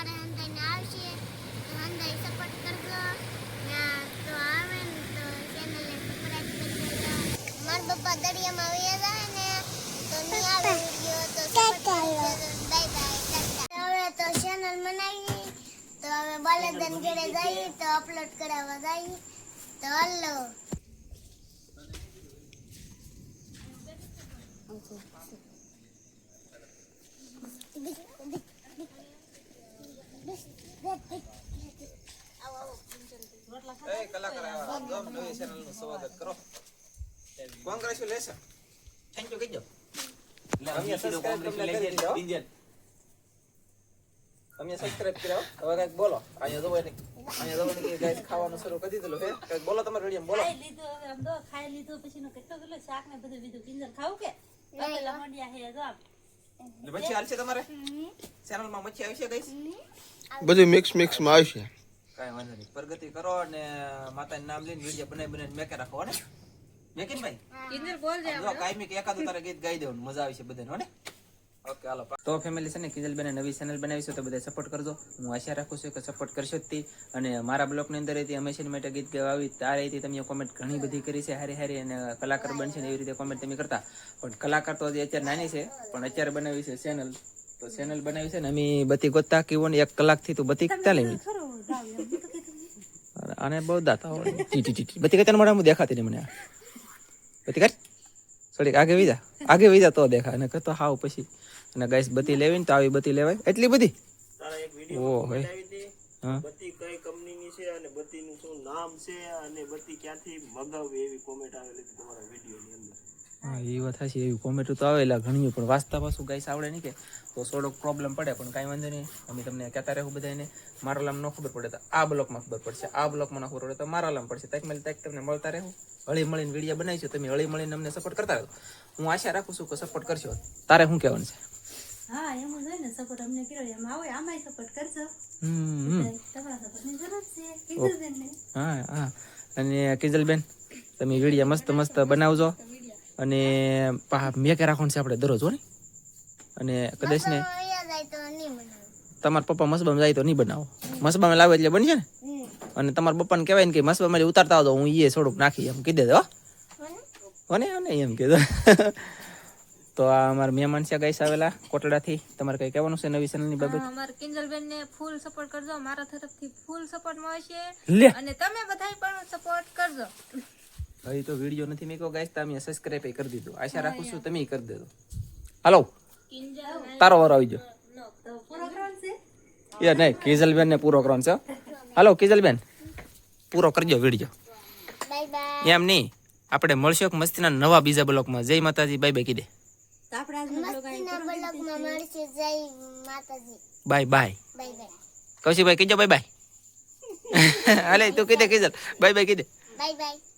તમારે હંધાઈને આવશે તો હંધાઈ સપોર્ટ કરજો ના તો આવે ને તો ચેનલને સબસ્ક્રાઇબ કરી દેજો મારા પપ્પા દરિયામાં વયા જાય ને તો નહીં આવે વિડિયો તો સપોર્ટ કરજો બાય બાય હવે તો ચેનલ બનાવી તો હવે બાલદન ઘરે જઈએ તો અપલોડ કરાવવા જઈએ તો હલો કલાકાર આવ્યા નવી ચેનલ નું સ્વાગત કરો કોંગ્રેચ્યુલેશન થેન્ક યુ કીજો અમે સબસ્ક્રાઇબ કર્યા હવે કઈક બોલો અહીંયા જોવો ને ગાઈસ ખાવાનું શરૂ કરી દીધું છે કઈક બોલો તમારે રેડિયમ બોલો ખાઈ લીધું હવે આમ દો ખાઈ લીધું પછી નો કેટલો કેટલો શાક ને બધું લીધું કિંજર ખાવું કે પેલા મંડિયા હે જો આપ મચ્છી હાલશે તમારે ચેનલ માં મચ્છી આવશે ગાઈસ બધું મિક્સ માં આવશે કાઈ વાંધો નહીં પ્રગતિ કરો અને માતાનું નામ લઈને વિડિયો બનાવી મેકે રાખો ને મેકિન ભાઈ કિંજર બોલ જે જો કાયમી કે એકાદું તારે ગીત ગાઈ દેવાનું મજા આવશે બધાને હો ને ઓકે હાલો તો ફેમિલી છે ને કિંજલ બેને નવી ચેનલ બનાવી છે તો બધા સપોર્ટ કરજો હું આશા રાખું છું કે સપોર્ટ કરશો જ તે અને મારા બ્લોગ ની અંદર હતી હંમેશા માટે ગીત ગાવા આવી તારે તમે કોમેન્ટ ઘણી બધી કરી છે હારી હારી અને કલાકાર બનશે ને એવી રીતે કોમેન્ટ તમે કરતા પણ કલાકાર તો અત્યારે નાની છે પણ અત્યારે બનાવી છે ચેનલ તો ચેનલ બનાવી છે ને અમે બધી ગોતા કેવો ને 1 કલાક થી તો બધી ચાલે અને બહુ દાતા હોય બધી કઈ તને મોઢામાં દેખાતી નહીં મને બધી કર થોડીક આગે વીજા તો દેખાય અને કતો હાવ પછી અને ગાઈસ બતી લેવી ને તો આવી બતી લેવાય એટલી બધી તારા એક વિડિયો ઓ ભાઈ બનાવી દે હા બતી કઈ કંપનીની છે અને બતીનું શું નામ છે અને બતી ક્યાંથી મગાવવી એવી કોમેન્ટ આવેલી હતી તમારા વિડિયોની અંદર હા એ વાત છે એવી કોમેન્ટ તો આવેલા ઘણી પણ વાસ્તા પાછું ગાઈસ આવડે નહીં કે તો થોડોક પ્રોબ્લેમ પડે પણ કાંઈ વાંધો નહીં અમે તમને કહેતા રહેવું બધાને મારા લામ ન ખબર પડે તો આ બ્લોકમાં ખબર પડશે આ બ્લોકમાં ન ખબર પડે તો મારા લામ પડશે તાક તમને મળતા રહેવું હળી મળીને વિડીયો બનાવીશું તમે હળી મળીને અમને સપોર્ટ કરતા રહો હું આશા રાખું છું કે સપોર્ટ કરશો તારે શું કહેવાનું છે હા એમ જ હોય ને સપોર્ટ અમને કર્યો એમ આવે આમાંય સપોર્ટ કરજો તમારા સપોર્ટની જરૂર છે કિંજલબેન ને હા અને કિંજલબેન તમે વિડીયો મસ્ત બનાવજો અને મેકે રાખવાનું છે આપણે દરરોજ હો ને અને કદાચ ને તમારા પપ્પા મસબામાં જાય તો નહીં બનાવો મસબામાં લાવે એટલે બનશે ને અને તમારા પપ્પાને કહેવાય ને કે મસબામાં ઉતારતા આવતો હું એ થોડુંક નાખી એમ કહી દેજો હો ને એમ કીધું તો આ અમારા મહેમાન છે ગાઈસ આવેલા કોટડાથી તમારે કઈ કહેવાનું છે નવી ચેનલની બાબત અમારા કિંજલબેન ને ફૂલ સપોર્ટ કરજો મારા તરફથી ફૂલ સપોર્ટ મળશે લે અને તમે બધાય પણ સપોર્ટ કરજો હજી તો વિડીયો નથી મેકો ગાઈસ તમે સબસ્ક્રાઇબ કરી દીધું આશા રાખું છું તમે કરી દેજો હાલો તારો વારો આવી ગયો પૂરો ગ્રાઉન્ડ છે એ નહીં કિંજલબેન ને પૂરો કરવાનો છે હાલો કિંજલબેન પૂરો કરજો વિડીયો બાય બાય એમ નહીં આપણે મળશું એક મસ્તીના નવા બીજા બ્લોકમાં જય માતાજી બાય બાય કીધે તો આપણે આજનો બ્લોગ મસ્તીના બ્લોગમાં મળશે જય માતાજી બાય બાય બાય બાય કૌશિકભાઈ કીજો બાય બાય હાલે તું કીધે કિંજલ બાય બાય કીધે બાય બાય